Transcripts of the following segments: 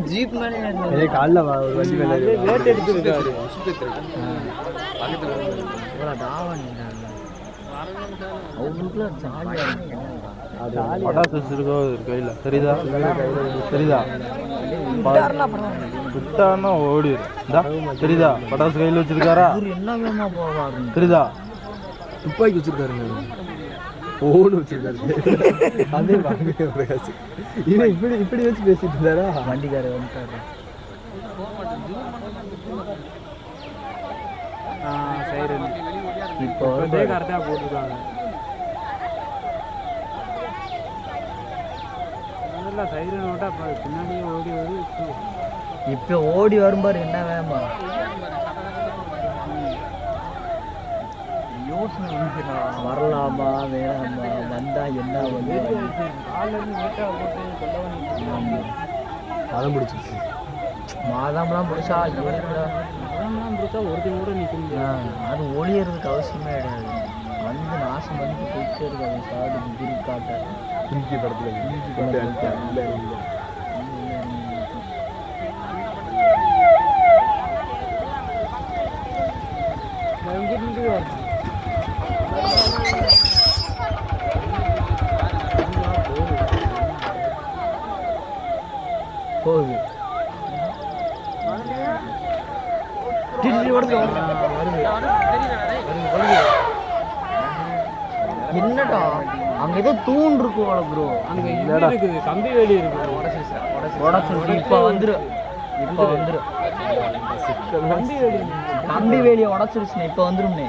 jeep மேலே காலைல வண்டி மேலே ரேட் எடுத்துருக்காரு பட்டாசு வச்சிருக்கோ கையில் தெரியுதா தெரியுதா விட்டான்னா ஓடிடும் தெரியுதா பட்டாசு கையில் வச்சிருக்காரா தெரியுதா துப்பாக்கி வச்சிருக்காருங்க ஓடு வச்சிருக்காரு அதே பிரகாஷ் இவன் இப்படி இப்படி வச்சு பேசிட்டு இருந்தாரா வண்டிக்காரர் வந்துட்டாரு சைரன் இப்போ கரெக்டாக போட்டுருக்காங்க சைரன் விட்டா பின்னாடியே ஓடி வருது இப்போ ஓடி வரும்பாரு என்ன வேமா வரலாமா வேணாமா வந்தா என்ன வந்து மதம் பிடிச்சிருச்சு மாதம்லாம் பிடிச்சா மாதம்லாம் பிடிச்சா ஒருத்தர் கூட நிற்கும் அது ஒளியறதுக்கு அவசியமே கிடையாது வந்து நாசம் பண்ணிட்டு போயிட்டே இருக்காது சாடு காட்ட குறுக்கி படத்தில் போகுது என்னடா அங்க ஏதோ தூண் இருக்கும் ப்ரோ அங்க இருக்குது கம்பி வேலி இருக்கு உடச்சு இப்ப வந்துரு கம்பி வேலியை உடச்சிருச்சுண்ணே இப்ப வந்துரும்னே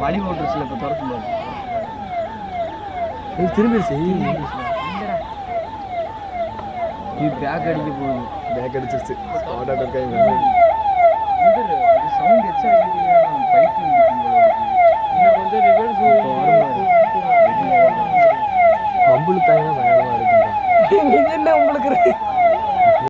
வழி ஓட்டுருச்சுல இப்ப துறக்கும் போது திரும்பிடுச்சு பேக் அடிக்க போகுது பேக் அடிச்சிருச்சு சவுண்ட் எச்சா பைக்கு